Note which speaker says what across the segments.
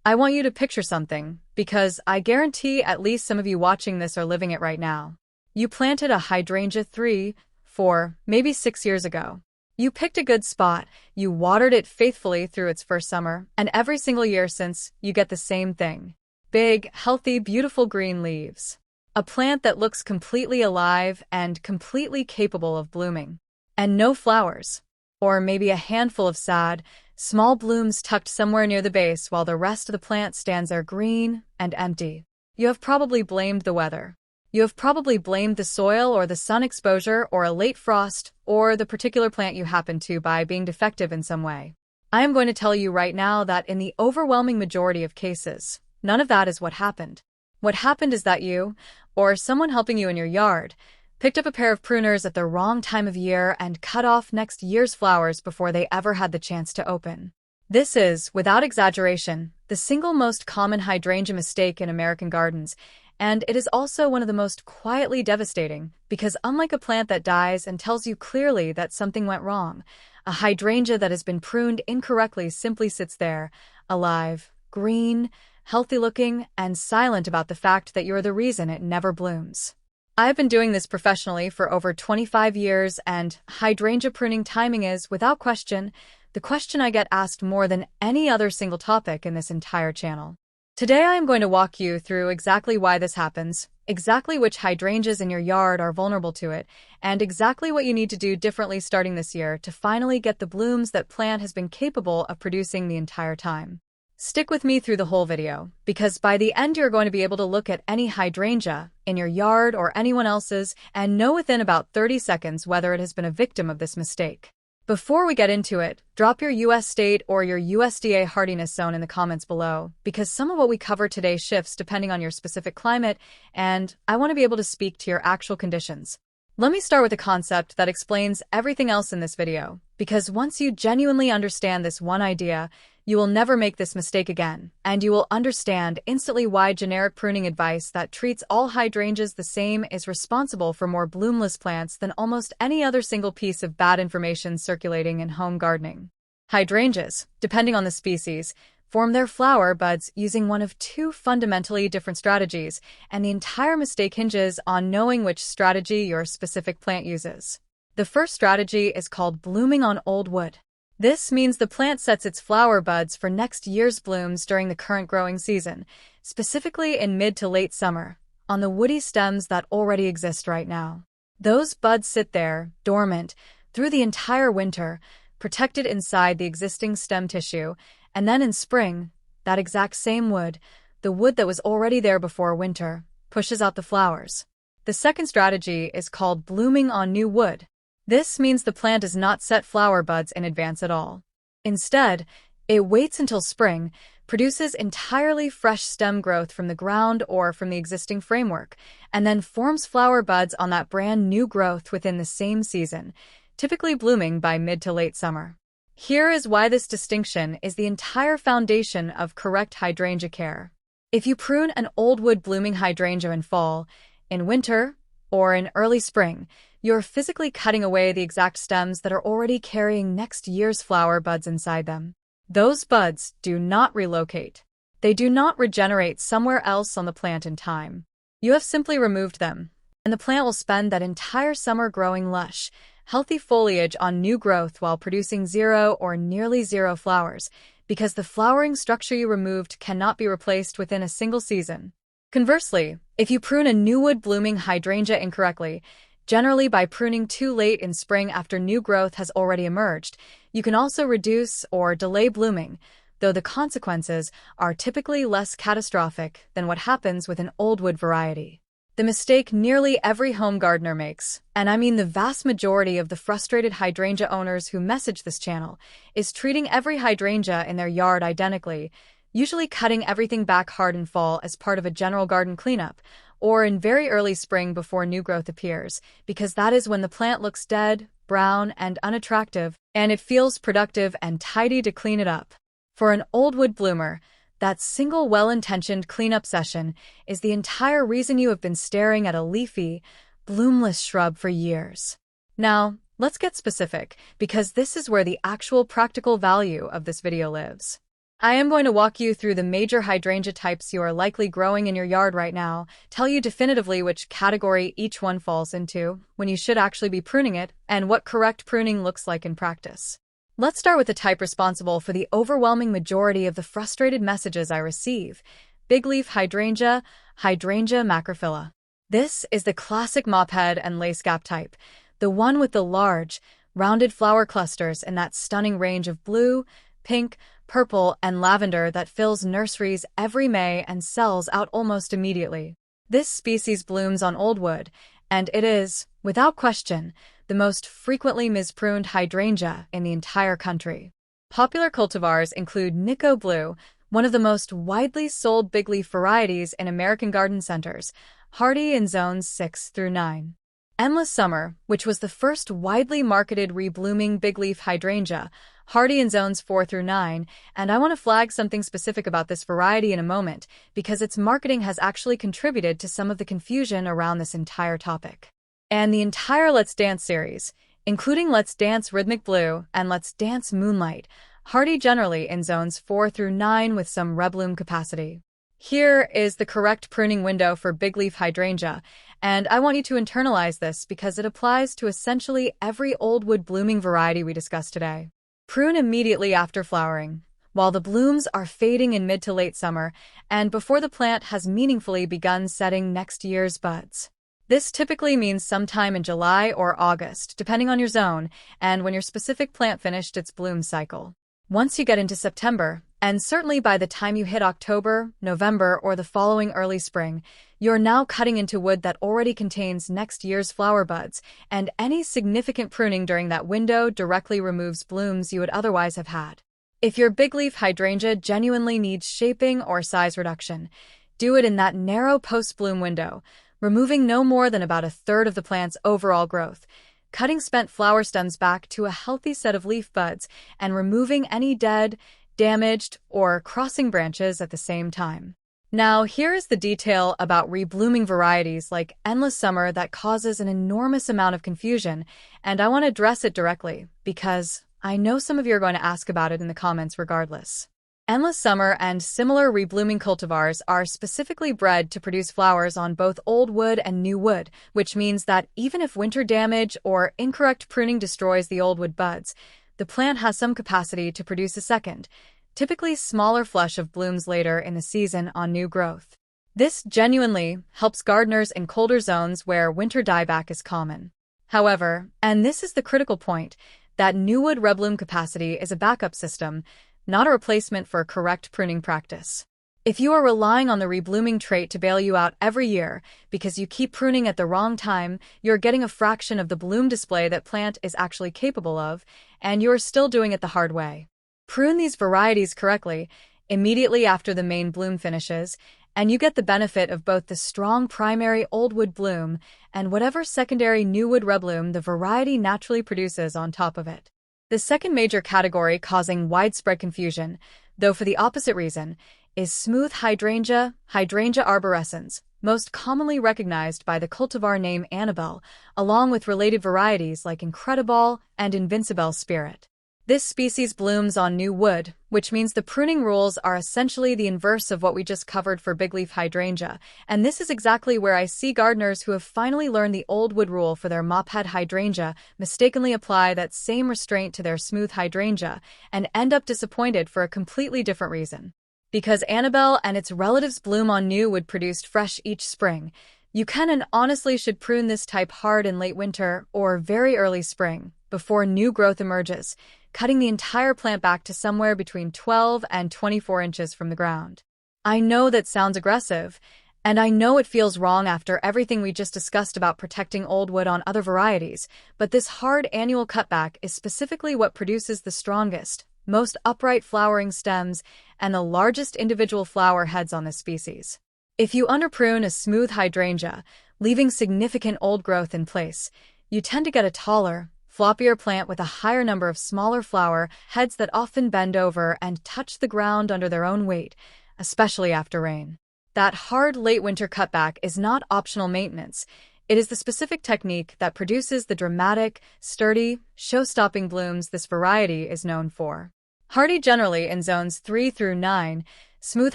Speaker 1: I want you to picture something, because I guarantee at least some of you watching this are living it right now. You planted a hydrangea 3, 4, maybe 6 years ago. You picked a good spot, you watered it faithfully through its first summer, and every single year since, you get the same thing. Big, healthy, beautiful green leaves. A plant that looks completely alive and completely capable of blooming. And no flowers. Or maybe a handful of sad, small blooms tucked somewhere near the base while the rest of the plant stands there green and empty. You have probably blamed the weather. You have probably blamed the soil or the sun exposure or a late frost or the particular plant you happen to buy being defective in some way. I am going to tell you right now that in the overwhelming majority of cases, none of that is what happened. What happened is that you, or someone helping you in your yard, picked up a pair of pruners at the wrong time of year and cut off next year's flowers before they ever had the chance to open. This is, without exaggeration, the single most common hydrangea mistake in American gardens, and it is also one of the most quietly devastating because unlike a plant that dies and tells you clearly that something went wrong, a hydrangea that has been pruned incorrectly simply sits there, alive, green, healthy-looking, and silent about the fact that you're the reason it never blooms. I've been doing this professionally for over 25 years, and hydrangea pruning timing is, without question, the question I get asked more than any other single topic in this entire channel. Today I am going to walk you through exactly why this happens, exactly which hydrangeas in your yard are vulnerable to it, and exactly what you need to do differently starting this year to finally get the blooms that plant has been capable of producing the entire time. Stick with me through the whole video, because by the end you're going to be able to look at any hydrangea in your yard or anyone else's and know within about 30 seconds whether it has been a victim of this mistake. Before we get into it, drop your US state or your USDA hardiness zone in the comments below, because some of what we cover today shifts depending on your specific climate, and I want to be able to speak to your actual conditions. Let me start with a concept that explains everything else in this video, because once you genuinely understand this one idea, you will never make this mistake again, and you will understand instantly why generic pruning advice that treats all hydrangeas the same is responsible for more bloomless plants than almost any other single piece of bad information circulating in home gardening. Hydrangeas, depending on the species, form their flower buds using one of two fundamentally different strategies, and the entire mistake hinges on knowing which strategy your specific plant uses. The first strategy is called blooming on old wood. This means the plant sets its flower buds for next year's blooms during the current growing season, specifically in mid to late summer, on the woody stems that already exist right now. Those buds sit there, dormant, through the entire winter, protected inside the existing stem tissue, and then in spring, that exact same wood, the wood that was already there before winter, pushes out the flowers. The second strategy is called blooming on new wood. This means the plant does not set flower buds in advance at all. Instead, it waits until spring, produces entirely fresh stem growth from the ground or from the existing framework, and then forms flower buds on that brand new growth within the same season, typically blooming by mid to late summer. Here is why this distinction is the entire foundation of correct hydrangea care. If you prune an old wood blooming hydrangea in fall, in winter, or in early spring, you're physically cutting away the exact stems that are already carrying next year's flower buds inside them. Those buds do not relocate. They do not regenerate somewhere else on the plant in time. You have simply removed them, and the plant will spend that entire summer growing lush, healthy foliage on new growth while producing zero or nearly zero flowers, because the flowering structure you removed cannot be replaced within a single season. Conversely, if you prune a new wood blooming hydrangea incorrectly, generally by pruning too late in spring after new growth has already emerged, you can also reduce or delay blooming, though the consequences are typically less catastrophic than what happens with an old wood variety. The mistake nearly every home gardener makes, and I mean the vast majority of the frustrated hydrangea owners who message this channel, is treating every hydrangea in their yard identically, usually cutting everything back hard in fall as part of a general garden cleanup, or in very early spring before new growth appears, because that is when the plant looks dead, brown, and unattractive, and it feels productive and tidy to clean it up. For an old wood bloomer, that single well-intentioned cleanup session is the entire reason you have been staring at a leafy, bloomless shrub for years. Now, let's get specific, because this is where the actual practical value of this video lives. I am going to walk you through the major hydrangea types you are likely growing in your yard right now, tell you definitively which category each one falls into, when you should actually be pruning it, and what correct pruning looks like in practice. Let's start with the type responsible for the overwhelming majority of the frustrated messages I receive: Bigleaf hydrangea, Hydrangea macrophylla. This is the classic mophead and lacegap type, the one with the large, rounded flower clusters in that stunning range of blue, pink, purple, and lavender that fills nurseries every May and sells out almost immediately. This species blooms on old wood, and it is, without question, the most frequently mispruned hydrangea in the entire country. Popular cultivars include Nico Blue, one of the most widely sold bigleaf varieties in American garden centers, hardy in zones 6 through 9. Endless Summer, which was the first widely marketed reblooming bigleaf hydrangea, hardy in zones 4 through 9, and I want to flag something specific about this variety in a moment, because its marketing has actually contributed to some of the confusion around this entire topic. And the entire Let's Dance series, including Let's Dance Rhythmic Blue and Let's Dance Moonlight, hardy generally in zones 4 through 9 with some rebloom capacity. Here is the correct pruning window for bigleaf hydrangea, and I want you to internalize this because it applies to essentially every old wood blooming variety we discussed today. Prune immediately after flowering, while the blooms are fading in mid to late summer and before the plant has meaningfully begun setting next year's buds. This typically means sometime in July or August, depending on your zone and when your specific plant finished its bloom cycle. Once you get into September, and certainly by the time you hit October, November, or the following early spring, you're now cutting into wood that already contains next year's flower buds, and any significant pruning during that window directly removes blooms you would otherwise have had. If your bigleaf hydrangea genuinely needs shaping or size reduction, do it in that narrow post-bloom window, removing no more than about a third of the plant's overall growth, cutting spent flower stems back to a healthy set of leaf buds, and removing any dead, damaged, or crossing branches at the same time. Now, here is the detail about reblooming varieties like Endless Summer that causes an enormous amount of confusion, and I want to address it directly because I know some of you are going to ask about it in the comments regardless. Endless Summer and similar reblooming cultivars are specifically bred to produce flowers on both old wood and new wood, which means that even if winter damage or incorrect pruning destroys the old wood buds, the plant has some capacity to produce a second, typically smaller flush of blooms later in the season on new growth. This genuinely helps gardeners in colder zones where winter dieback is common. However, and this is the critical point, that new wood rebloom capacity is a backup system, not a replacement for a correct pruning practice. If you are relying on the reblooming trait to bail you out every year because you keep pruning at the wrong time, you're getting a fraction of the bloom display that plant is actually capable of, and you're still doing it the hard way. Prune these varieties correctly, immediately after the main bloom finishes, and you get the benefit of both the strong primary old wood bloom and whatever secondary new wood rebloom the variety naturally produces on top of it. The second major category causing widespread confusion, though for the opposite reason, is smooth hydrangea, Hydrangea arborescens, most commonly recognized by the cultivar name Annabelle, along with related varieties like Incredible and Invincible Spirit. This species blooms on new wood, which means the pruning rules are essentially the inverse of what we just covered for bigleaf hydrangea, and this is exactly where I see gardeners who have finally learned the old wood rule for their mophead hydrangea mistakenly apply that same restraint to their smooth hydrangea and end up disappointed for a completely different reason. Because Annabelle and its relatives bloom on new wood produced fresh each spring, you can and honestly should prune this type hard in late winter or very early spring, before new growth emerges, cutting the entire plant back to somewhere between 12 and 24 inches from the ground. I know that sounds aggressive, and I know it feels wrong after everything we just discussed about protecting old wood on other varieties, but this hard annual cutback is specifically what produces the strongest, most upright flowering stems, and the largest individual flower heads on this species. If you underprune a smooth hydrangea, leaving significant old growth in place, you tend to get a taller, floppier plant with a higher number of smaller flower heads that often bend over and touch the ground under their own weight, especially after rain. That hard late winter cutback is not optional maintenance. It is the specific technique that produces the dramatic, sturdy, show-stopping blooms this variety is known for. Hardy generally in zones 3 through 9, smooth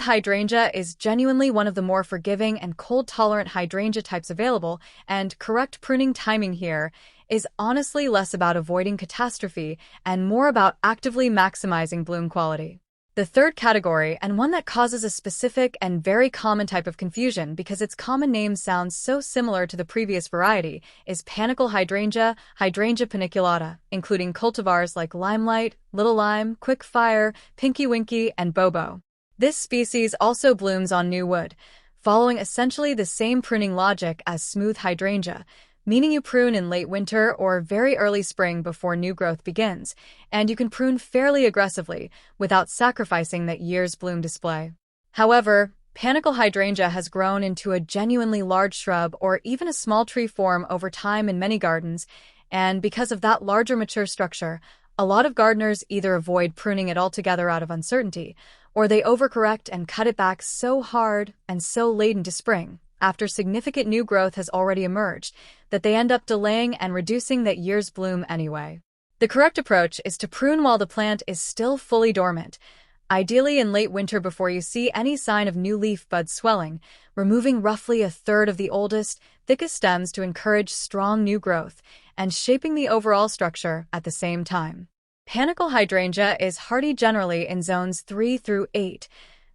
Speaker 1: hydrangea is genuinely one of the more forgiving and cold-tolerant hydrangea types available, and correct pruning timing here is honestly less about avoiding catastrophe and more about actively maximizing bloom quality. The third category, and one that causes a specific and very common type of confusion because its common name sounds so similar to the previous variety, is panicle hydrangea, Hydrangea paniculata, including cultivars like limelight, little lime, quick fire, pinky winky, and bobo. This species also blooms on new wood, following essentially the same pruning logic as smooth hydrangea, meaning you prune in late winter or very early spring before new growth begins, and you can prune fairly aggressively without sacrificing that year's bloom display. However, panicle hydrangea has grown into a genuinely large shrub or even a small tree form over time in many gardens, and because of that larger mature structure, a lot of gardeners either avoid pruning it altogether out of uncertainty, or they overcorrect and cut it back so hard and so late into spring, after significant new growth has already emerged, that they end up delaying and reducing that year's bloom anyway. The correct approach is to prune while the plant is still fully dormant, ideally in late winter before you see any sign of new leaf buds swelling, removing roughly a third of the oldest, thickest stems to encourage strong new growth, and shaping the overall structure at the same time. Panicle hydrangea is hardy generally in zones 3 through 8,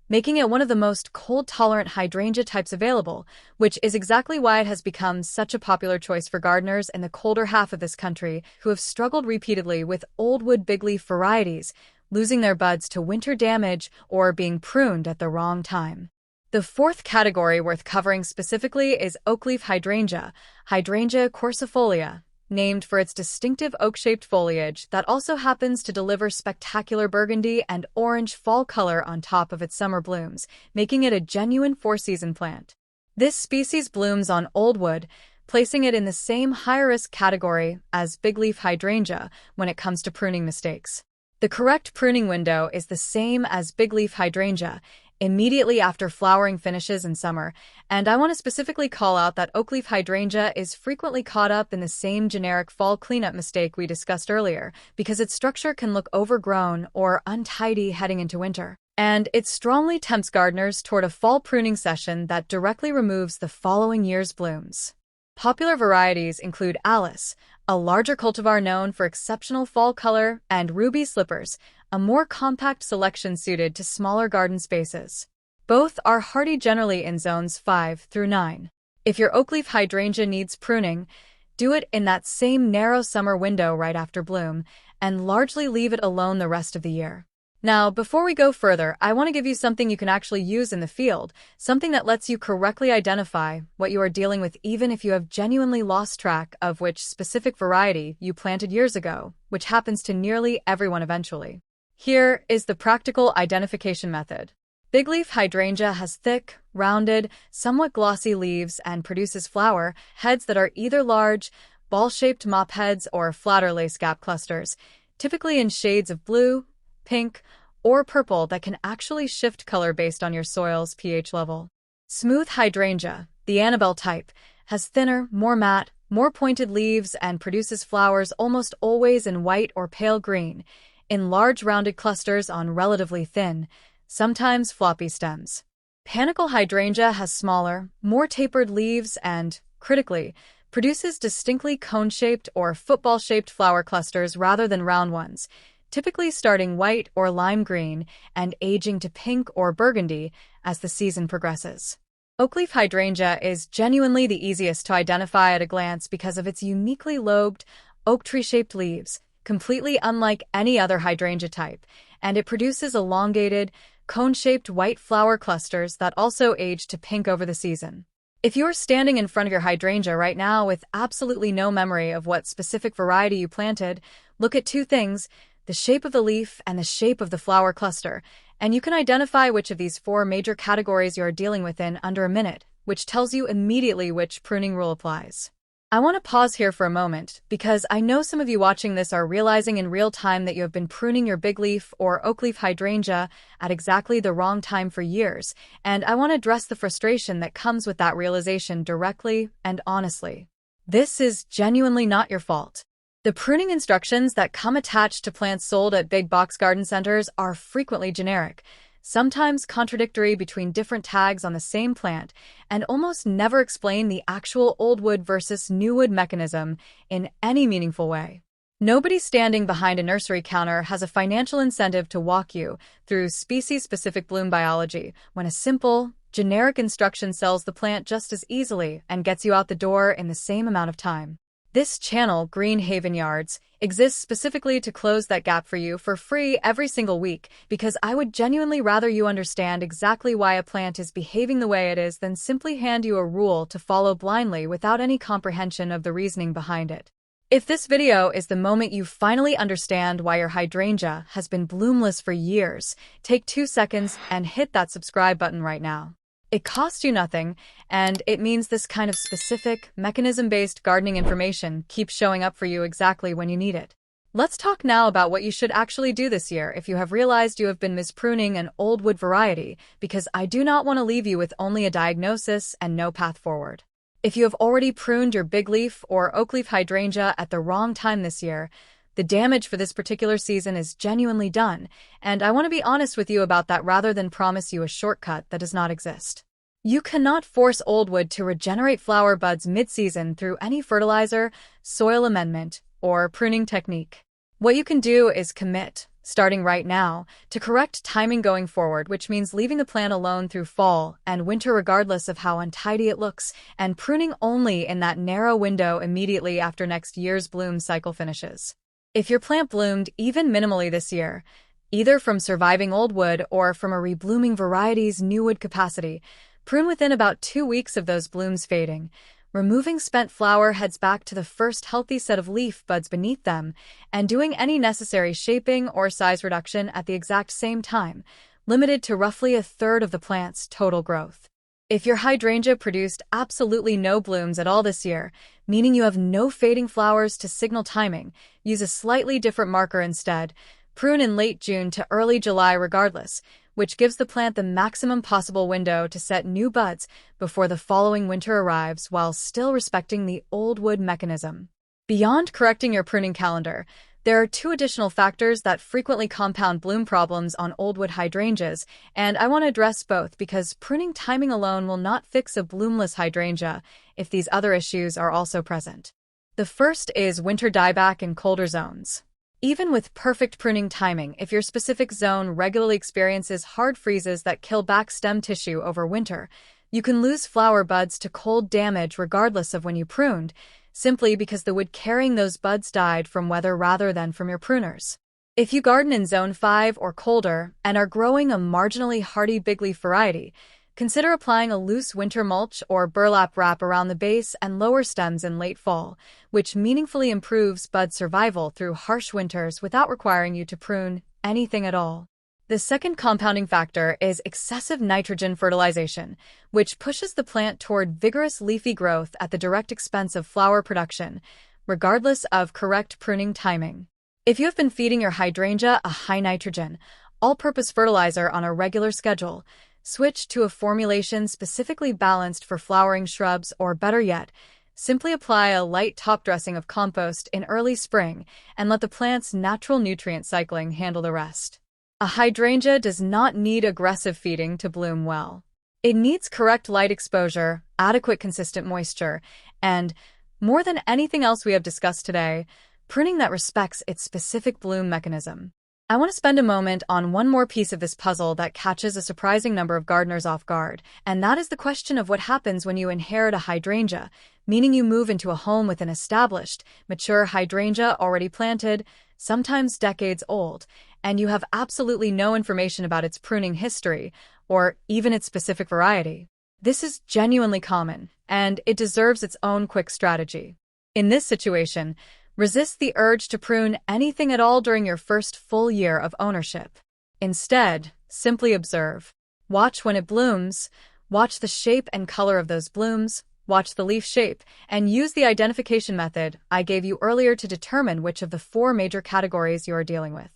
Speaker 1: making it one of the most cold-tolerant hydrangea types available, which is exactly why it has become such a popular choice for gardeners in the colder half of this country who have struggled repeatedly with old-wood bigleaf varieties, losing their buds to winter damage or being pruned at the wrong time. The fourth category worth covering specifically is oakleaf hydrangea, Hydrangea quercifolia, named for its distinctive oak-shaped foliage that also happens to deliver spectacular burgundy and orange fall color on top of its summer blooms, making it a genuine four-season plant. This species blooms on old wood, placing it in the same high-risk category as bigleaf hydrangea when it comes to pruning mistakes. The correct pruning window is the same as bigleaf hydrangea, immediately after flowering finishes in summer, and I want to specifically call out that oakleaf hydrangea is frequently caught up in the same generic fall cleanup mistake we discussed earlier because its structure can look overgrown or untidy heading into winter. And it strongly tempts gardeners toward a fall pruning session that directly removes the following year's blooms. Popular varieties include Alice, a larger cultivar known for exceptional fall color, and Ruby Slippers, a more compact selection suited to smaller garden spaces. Both are hardy generally in zones 5 through 9. If your oakleaf hydrangea needs pruning, do it in that same narrow summer window right after bloom, and largely leave it alone the rest of the year. Now, before we go further, I want to give you something you can actually use in the field, something that lets you correctly identify what you are dealing with even if you have genuinely lost track of which specific variety you planted years ago, which happens to nearly everyone eventually. Here is the practical identification method. Bigleaf hydrangea has thick, rounded, somewhat glossy leaves and produces flower heads that are either large, ball-shaped mop heads or flatter lace gap clusters, typically in shades of blue, pink, or purple that can actually shift color based on your soil's pH level. Smooth hydrangea, the Annabelle type, has thinner, more matte, more pointed leaves and produces flowers almost always in white or pale green, in large rounded clusters on relatively thin, sometimes floppy stems. Panicle hydrangea has smaller, more tapered leaves and, critically, produces distinctly cone-shaped or football-shaped flower clusters rather than round ones, typically starting white or lime green and aging to pink or burgundy as the season progresses. Oakleaf hydrangea is genuinely the easiest to identify at a glance because of its uniquely lobed, oak tree-shaped leaves, completely unlike any other hydrangea type, and it produces elongated, cone-shaped white flower clusters that also age to pink over the season. If you're standing in front of your hydrangea right now with absolutely no memory of what specific variety you planted, look at two things: the shape of the leaf and the shape of the flower cluster, and you can identify which of these four major categories you are dealing with in under a minute, which tells you immediately which pruning rule applies. I want to pause here for a moment because I know some of you watching this are realizing in real time that you have been pruning your bigleaf or oakleaf hydrangea at exactly the wrong time for years, and I want to address the frustration that comes with that realization directly and honestly. This is genuinely not your fault. The pruning instructions that come attached to plants sold at big box garden centers are frequently generic, sometimes contradictory between different tags on the same plant, and almost never explain the actual old wood versus new wood mechanism in any meaningful way. Nobody standing behind a nursery counter has a financial incentive to walk you through species-specific bloom biology when a simple, generic instruction sells the plant just as easily and gets you out the door in the same amount of time. This channel, Green Haven Yards, exists specifically to close that gap for you for free every single week because I would genuinely rather you understand exactly why a plant is behaving the way it is than simply hand you a rule to follow blindly without any comprehension of the reasoning behind it. If this video is the moment you finally understand why your hydrangea has been bloomless for years, take 2 seconds and hit that subscribe button right now. It costs you nothing, and it means this kind of specific, mechanism-based gardening information keeps showing up for you exactly when you need it. Let's talk now about what you should actually do this year if you have realized you have been mispruning an old wood variety, because I do not want to leave you with only a diagnosis and no path forward. If you have already pruned your bigleaf or oakleaf hydrangea at the wrong time this year, the damage for this particular season is genuinely done, and I want to be honest with you about that rather than promise you a shortcut that does not exist. You cannot force old wood to regenerate flower buds mid-season through any fertilizer, soil amendment, or pruning technique. What you can do is commit, starting right now, to correct timing going forward, which means leaving the plant alone through fall and winter regardless of how untidy it looks, and pruning only in that narrow window immediately after next year's bloom cycle finishes. If your plant bloomed even minimally this year, either from surviving old wood or from a reblooming variety's new wood capacity, prune within about 2 weeks of those blooms fading. Removing spent flower heads back to the first healthy set of leaf buds beneath them, and doing any necessary shaping or size reduction at the exact same time, limited to roughly 1/3 of the plant's total growth. If your hydrangea produced absolutely no blooms at all this year, meaning you have no fading flowers to signal timing, use a slightly different marker instead. Prune in late June to early July regardless, which gives the plant the maximum possible window to set new buds before the following winter arrives while still respecting the old wood mechanism. Beyond correcting your pruning calendar, there are 2 additional factors that frequently compound bloom problems on old wood hydrangeas, and I want to address both because pruning timing alone will not fix a bloomless hydrangea if these other issues are also present. The first is winter dieback in colder zones. Even with perfect pruning timing, if your specific zone regularly experiences hard freezes that kill back stem tissue over winter, you can lose flower buds to cold damage regardless of when you pruned, simply because the wood carrying those buds died from weather rather than from your pruners. If you garden in Zone 5 or colder and are growing a marginally hardy bigleaf variety, consider applying a loose winter mulch or burlap wrap around the base and lower stems in late fall, which meaningfully improves bud survival through harsh winters without requiring you to prune anything at all. The second compounding factor is excessive nitrogen fertilization, which pushes the plant toward vigorous leafy growth at the direct expense of flower production, regardless of correct pruning timing. If you have been feeding your hydrangea a high nitrogen, all-purpose fertilizer on a regular schedule, switch to a formulation specifically balanced for flowering shrubs, or better yet, simply apply a light top dressing of compost in early spring and let the plant's natural nutrient cycling handle the rest. A hydrangea does not need aggressive feeding to bloom well. It needs correct light exposure, adequate consistent moisture, and, more than anything else we have discussed today, pruning that respects its specific bloom mechanism. I want to spend a moment on one more piece of this puzzle that catches a surprising number of gardeners off guard, and that is the question of what happens when you inherit a hydrangea, meaning you move into a home with an established, mature hydrangea already planted, sometimes decades old, and you have absolutely no information about its pruning history, or even its specific variety. This is genuinely common, and it deserves its own quick strategy. In this situation, resist the urge to prune anything at all during your first full year of ownership. Instead, simply observe. Watch when it blooms, watch the shape and color of those blooms, watch the leaf shape, and use the identification method I gave you earlier to determine which of the 4 major categories you are dealing with.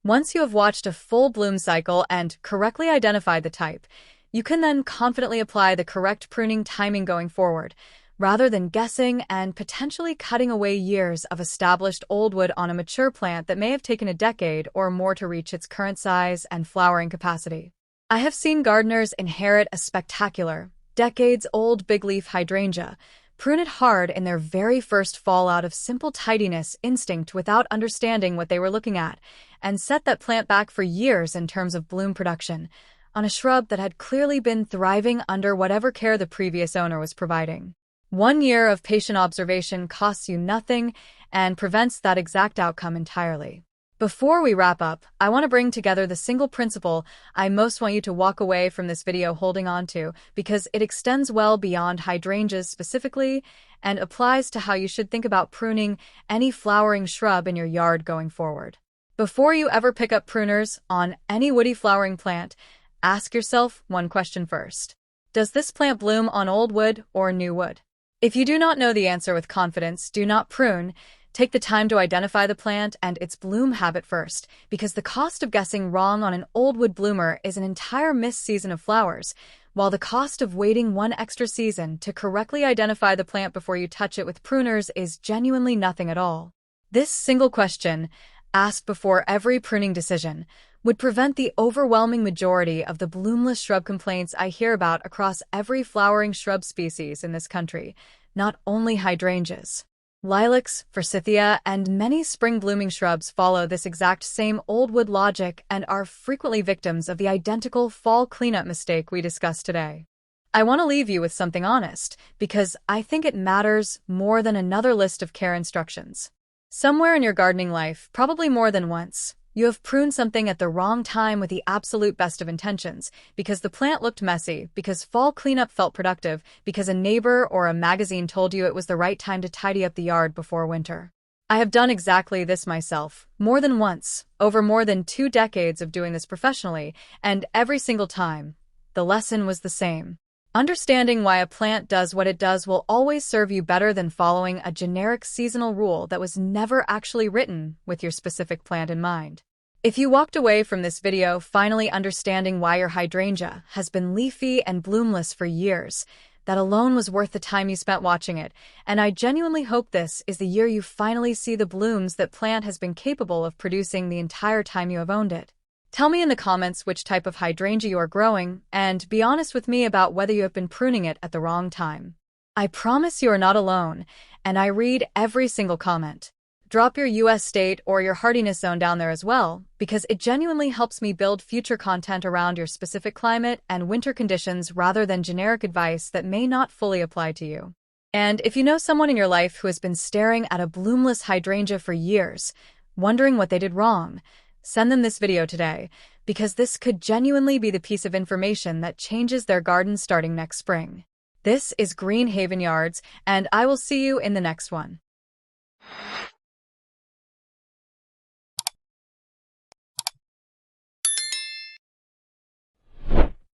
Speaker 1: Once you have watched a full bloom cycle and correctly identified the type, you can then confidently apply the correct pruning timing going forward, rather than guessing and potentially cutting away years of established old wood on a mature plant that may have taken a decade or more to reach its current size and flowering capacity. I have seen gardeners inherit a spectacular, decades-old bigleaf hydrangea, prune it hard in their very first fall out of simple tidiness instinct without understanding what they were looking at, and set that plant back for years in terms of bloom production, on a shrub that had clearly been thriving under whatever care the previous owner was providing. 1 year of patient observation costs you nothing and prevents that exact outcome entirely. Before we wrap up, I want to bring together the single principle I most want you to walk away from this video holding on to, because it extends well beyond hydrangeas specifically and applies to how you should think about pruning any flowering shrub in your yard going forward. Before you ever pick up pruners on any woody flowering plant, ask yourself one question first. Does this plant bloom on old wood or new wood? If you do not know the answer with confidence, do not prune. Take the time to identify the plant and its bloom habit first, because the cost of guessing wrong on an old wood bloomer is an entire missed season of flowers, while the cost of waiting one extra season to correctly identify the plant before you touch it with pruners is genuinely nothing at all. This single question, asked before every pruning decision, would prevent the overwhelming majority of the bloomless shrub complaints I hear about across every flowering shrub species in this country, not only hydrangeas. Lilacs, forsythia, and many spring-blooming shrubs follow this exact same old wood logic and are frequently victims of the identical fall cleanup mistake we discussed today. I want to leave you with something honest, because I think it matters more than another list of care instructions. Somewhere in your gardening life, probably more than once, you have pruned something at the wrong time with the absolute best of intentions, because the plant looked messy, because fall cleanup felt productive, because a neighbor or a magazine told you it was the right time to tidy up the yard before winter. I have done exactly this myself, more than once, over more than 2 decades of doing this professionally, and every single time, the lesson was the same. Understanding why a plant does what it does will always serve you better than following a generic seasonal rule that was never actually written with your specific plant in mind. If you walked away from this video finally understanding why your hydrangea has been leafy and bloomless for years, that alone was worth the time you spent watching it, and I genuinely hope this is the year you finally see the blooms that plant has been capable of producing the entire time you have owned it. Tell me in the comments which type of hydrangea you are growing, and be honest with me about whether you have been pruning it at the wrong time. I promise you are not alone, and I read every single comment. Drop your US state or your hardiness zone down there as well, because it genuinely helps me build future content around your specific climate and winter conditions rather than generic advice that may not fully apply to you. And if you know someone in your life who has been staring at a bloomless hydrangea for years, wondering what they did wrong, send them this video today, because this could genuinely be the piece of information that changes their garden starting next spring. This is Green Haven Yards, and I will see you in the next one.